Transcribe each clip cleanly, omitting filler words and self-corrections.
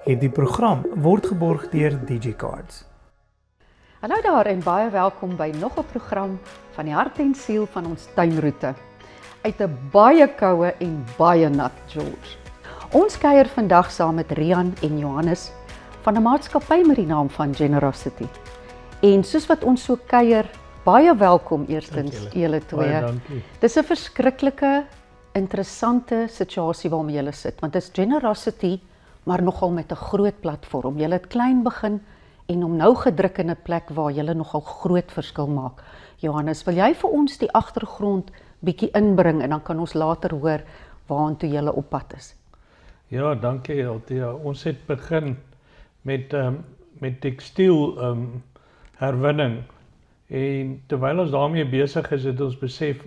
Hierdie program word geborg deur DigiCards. Hallo daar en baie welkom by nog 'n program van die hart en siel van ons tuinroete. Uit 'n baie koue en baie nat George. Ons kuier vandag saam met Rian en Johannes van 'n maatskappy met die naam van Generosity. En soos wat ons so kuier, baie welkom eerstens julle twee. Baie dankie. Dis 'n verskriklike interessante situasie waarmee julle sit, want dit is Generosity, maar nogal met 'n groot platform. Julle het klein begin en om nou gedruk in 'n plek waar julle nogal groot verskil maak. Johannes, wil jy vir ons die agtergrond bietjie inbring en dan kan ons later hoor waartoe julle op pad is? Ja, dankie Althea. Ons het begin met tekstiel herwinning. En terwyl ons daarmee besig is, het ons besef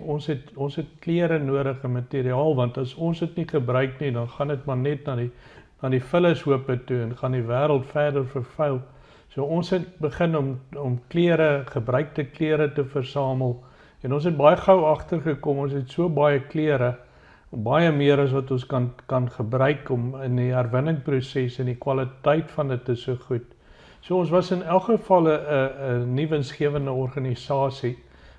ons het klere nodig en materiaal, want as ons dit nie gebruik nie, dan gaan dit maar net na die vullishope toe en gaan die wêreld verder vervuil. So ons het begin om klere, gebruikte klere te versamel. En ons het baie gou agtergekom, ons het so baie klere, baie meer as wat ons kan gebruik om in die herwinningproses en die kwaliteit van dit is so goed. So ons was in elk geval 'n nuwe winsgewende organisasie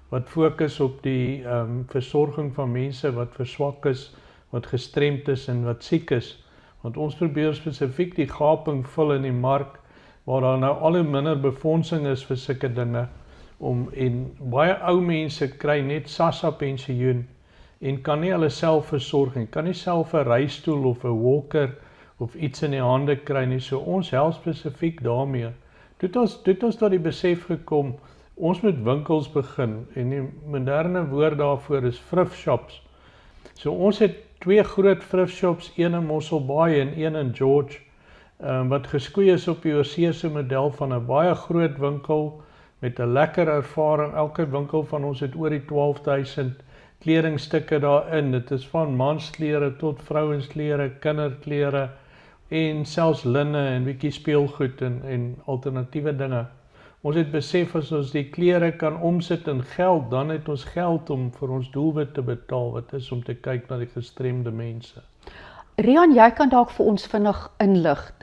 wat fokus op die versorging van mense wat verswak is, wat gestremd is en wat siek is. Want ons probeer spesifiek die gaping vul in die mark waar daar nou al hoe minder befondsing is vir sulke dinge. En baie ou mense kry net SASSA pensioen en kan nie hulle self versorg nie, kan nie self 'n reistool of 'n walker of iets in die hande kry nie. So ons help spesifiek daarmee. Toe het ons tot die besef gekom, ons moet winkels begin en die moderne woord daarvoor is thrift shops. So ons het 2 groot thrift shops, een in Mosselbaai en een in George, wat geskoei is op die Oseese model van 'n baie groot winkel met 'n lekker ervaring. Elke winkel van ons het oor die 12,000 kledingstukke daarin. Dit is van mansklere tot vrouensklere, kinderklere en selfs linne en bietjie speelgoed en alternatiewe dinge. Ons het besef as ons die klere kan omsit in geld, dan het ons geld om vir ons doelwit te betaal, wat is om te kyk na die gestremde mense. Rian, jy kan dalk vir ons vinnig inlig.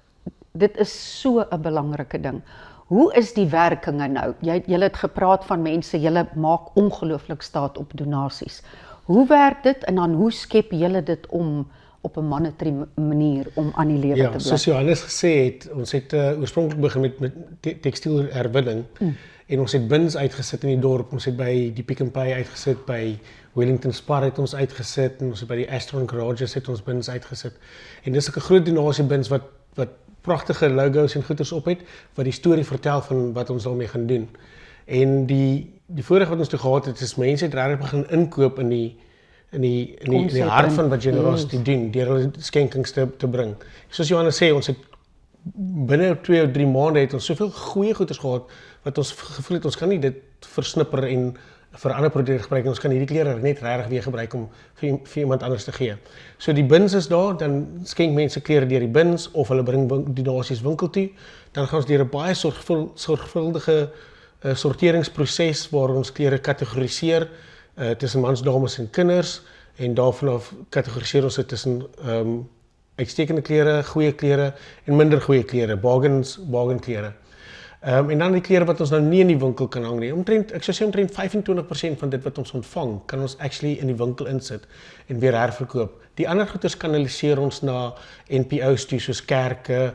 Dit is so 'n belangrike ding. Hoe is die werkinge nou? Julle het gepraat van mense, julle maak ongelooflik staat op donasies. Hoe werk dit en dan hoe skep julle dit om op 'n monetary manier om aan die lewe te bly? Ja, soos Johannes gesê het, ons het oorspronklik begin met tekstiel herwinning en ons het bins uitgesit in die dorp. Ons het by die Pick n Pay uitgesit, by Wellington Spar het ons uitgesit en ons het by die Astron Garages het ons bins uitgesit. En dis 'n groot donasiebins wat pragtige logos en goeders op het, wat die storie vertel van wat ons daarmee gaan doen. En die voorreg wat ons toe gehad het, is mense het regtig begin inkoop in die hart van wat Generosity doen, deur hulle skenkings te bring. Soos Johannes sê, ons het binne 2 of 3 maande het ons soveel goeie goeders gehad, wat ons gevoel het, ons kan nie dit versnipper en vir ander produkte gebruik, en ons kan hierdie klere net regtig weer gebruik om vir iemand anders te gee. So die bins is daar, dan skenk mense klere deur die bins, of hulle bring donasies winkel toe, dan gaan ons deur 'n baie sorgvuldige sorteringsproses waar ons klere kategoriseer tussen mans, dames en kinders, en daarvan af kategoriseer ons dit tussen uitstekende klere, goeie klere en minder goeie klere, bargain klere. En dan die klere wat ons nou nie in die winkel kan hang nie. Ek sou sê omtrent 25% van dit wat ons ontvang, kan ons actually in die winkel insit en weer herverkoop. Die ander goeders kanaliseer ons na NPO's toe, soos kerke,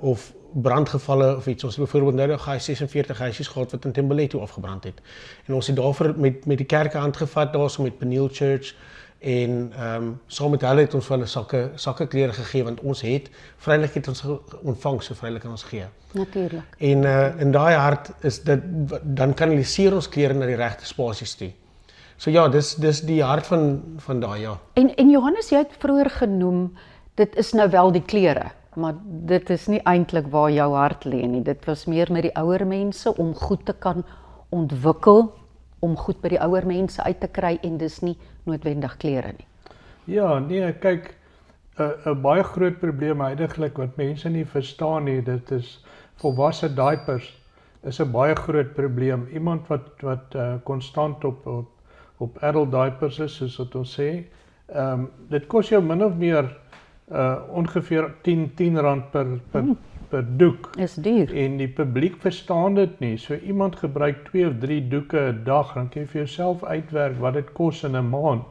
of brandgevalle of iets. Ons het byvoorbeeld nou 46 huisies gehad wat in Tembeletto afgebrand het. En ons het daarvoor met die kerke handgevat, daarso met Peniel Church, en saam met hulle het ons vir hulle sakke klere gegee, want ons het vrylik het ons ontvang, so vrylik kan ons gee. Natuurlik. En in daai hart is dit, dan kanaliseer ons klere na die regte spasies toe. So ja, dis die hart van daai, ja. En Johannes, jy het vroeër genoem, dit is nou wel die klere, maar dit is nie eintlik waar jou hart lê nie. Dit was meer met die ouer mense om goed te kan ontwikkel, om goed by die ouer mense uit te kry, en dis nie noodwendig klere nie. Ja, nee, kyk, 'n baie groot probleem heidaglik wat mense nie verstaan nie, dit is volwasse diapers is 'n baie groot probleem. Iemand wat konstant op adult diapers is, soos wat ons sê, dit kos jou min of meer ongeveer R10 per doek. Is duur. En die publiek verstaan dit nie. So iemand gebruik 2 of 3 doeke 'n dag, dan kan jy vir jouself uitwerk wat dit kos in 'n maand.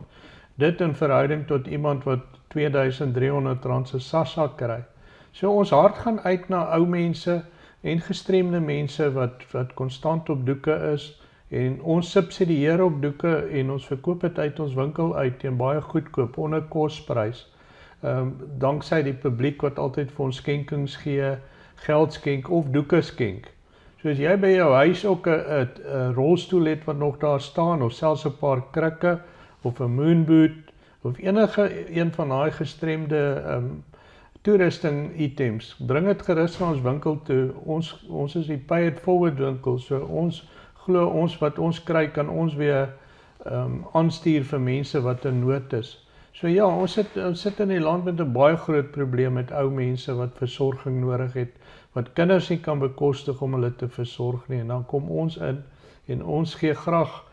Dit in verhouding tot iemand wat R2300 se SASSA kry. So ons hart gaan uit na ou mense en gestremde mense wat konstant op doeke is. En ons subsidieer ook doeke en ons verkoop dit uit ons winkel uit teen baie goedkoop onder kosprys. Danksy die publiek wat altyd vir ons skenkings gee, geld skenk of doeke skenk. So as jy by jou huis ook 'n rolstoel het wat nog daar staan of selfs 'n paar krikke of 'n moonboot of enige een van daai gestremde toerusting items, bring dit gerus na ons winkel toe. Ons is die pay it forward winkel, so ons glo ons wat ons kry kan ons weer aanstuur vir mense wat in nood is. So ja, ons sit in die land met 'n baie groot probleem met ou mense wat versorging nodig het, wat kinders nie kan bekostig om hulle te versorg nie. En dan kom ons in en ons gee graag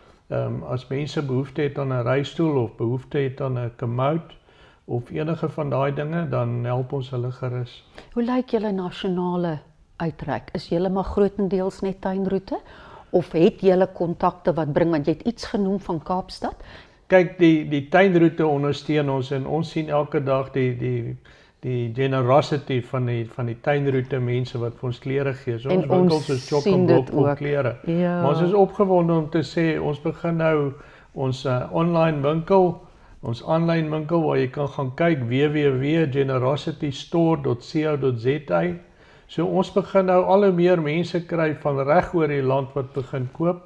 as mense behoefte het aan 'n reistool of behoefte het aan 'n komoot of enige van daai dinge, dan help ons hulle gerus. Hoe lyk julle nasionale uitreik? Is julle maar grootendeels net tuinroete? Of het julle kontakte wat bring, want jy het iets genoem van Kaapstad? Kyk, die tuinroete ondersteun ons en ons sien elke dag die generosity van die tuinroete mense wat vir ons klere gee. So ons winkels is chock-a-block vol klere. Ja. Maar ons is opgewonde om te sê, ons begin nou ons online winkel, waar jy kan gaan kyk, www.generositystore.co.za. So ons begin nou al hoe meer mense kry van reg oor die land wat begin koop.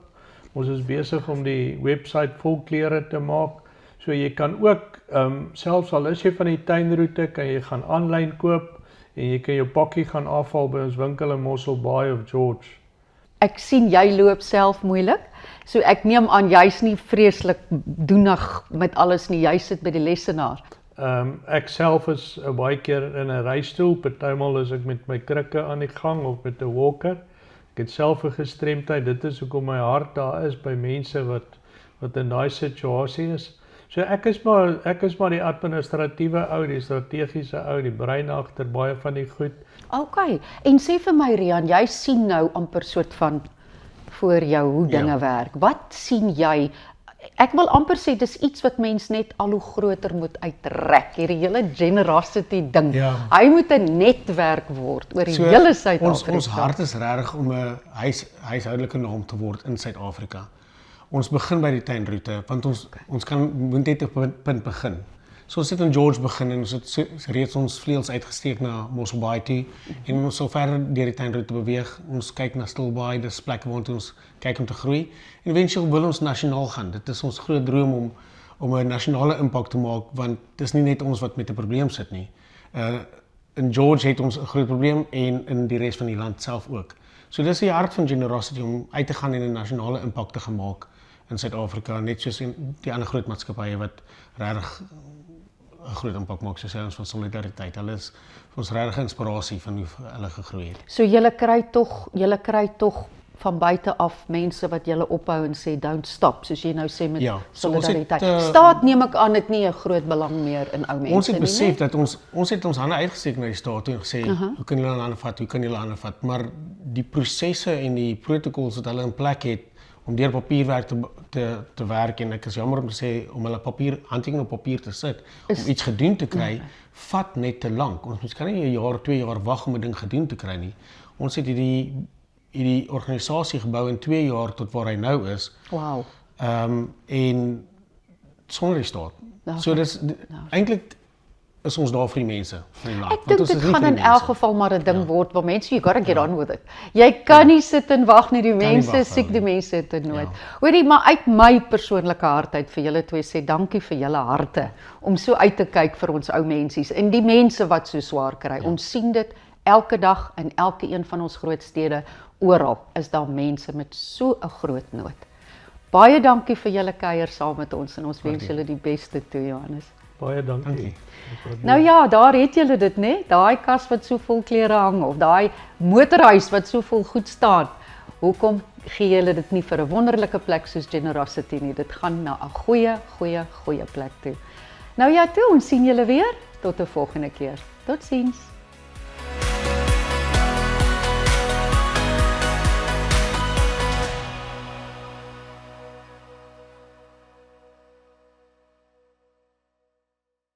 Ons is besig om die website vol klere te maak. So jy kan ook, selfs al is jy van die tuinroete, kan jy gaan aanlyn koop en jy kan jou pakkie gaan afhaal by ons winkel in Mosselbaai of George. Ek sien jy loop self moeilik, so ek neem aan jy's nie vreeslik doenig met alles nie, jy sit by die lesenaar. Ek self is baie keer in 'n reistool, partymal is ek met my krikke aan die gang of met 'n walker. Ek het self 'n gestremdheid, dit is hoekom my hart daar is by mense wat in daai situasie is. So ek is maar die administratiewe ou, die strategiese ou, die brein agter baie van die goed. OK, en sê vir my Rian, jy sien nou amper soort van voor jou hoe dinge werk. Wat sien jy? Ek wil amper sê dis iets wat mens net al hoe groter moet uitrek. Hierdie hele generosity ding. Ja. Hy moet 'n netwerk word oor die hele Suid-Afrika. Ons hart is regtig om 'n huishoudelike naam te word in Suid-Afrika. Ons begin by die tuinroete want ons moet net op 'n punt begin. So ons het in George begin en ons het reeds ons vleuels uitgesteek na Mosselbaai toe en ons sal verder deur die tuinroete beweeg. Ons kyk na Stilbaai, dis plekke waar ons kyk om te groei. En eventueel wil ons nasionaal gaan. Dit is ons groot droom om 'n nasionale impak te maak want dis nie net ons wat met 'n probleem sit nie. In George het ons 'n groot probleem en in die res van die land self ook. So dis die hart van Generosity om uit te gaan en 'n nasionale impak te gemaak in Suid-Afrika, net soos in die ander groot maatskappye wat regtig 'n groot impak maak, soos ons van solidariteit. Hulle is vir ons regtig inspirasie van hoe hulle gegroei het. So julle kry tog van buite af mense wat julle ophou en sê don't stop, soos jy nou sê met solidariteit. Staat neem ek aan dit nie 'n groot belang meer in ou mense nie. Ons het besef dat ons het ons hande uitgesteek na die staat toe en gesê, hoe kan julle hande vat, maar die prosesse en die protokols wat hulle in plek het om deur papierwerk te werk, en ek is jammer om te sê, om hulle handtekening op papier te sit, om iets gedoen te kry, vat net te lank. Ons kan nie 1 jaar, 2 jaar wag om 'n ding gedoen te kry nie. Ons het hierdie organisasie gebou in 2 jaar tot waar hy nou is. Wow. En sonder die staat. So dis eintlik is ons daar vir die mense van die land. Ek dink dit gaan in elk geval maar 'n ding word waar mense, you gotta get on with it. Jy kan nie sit en wag nie, die mense siek, die mense het dit nood. Hoorie, maar uit my persoonlike hart uit vir julle twee sê dankie vir julle harte om so uit te kyk vir ons ou mensies en die mense wat so swaar kry. Ons sien dit elke dag in elke een van ons groot stede. Oral is daar mense met so 'n groot nood. Baie dankie vir julle kuier saam met ons en ons wens julle die beste toe, Johannes. Baie dankie. Nou ja, daar het julle dit, né? Daai kas wat so vol klere hang of daai motorhuis wat so vol goed staan. Hoekom gee julle dit nie vir 'n wonderlike plek soos Generosity nie? Dit gaan na 'n goeie plek toe. Nou ja, toe, ons sien julle weer. Tot 'n volgende keer. Totsiens.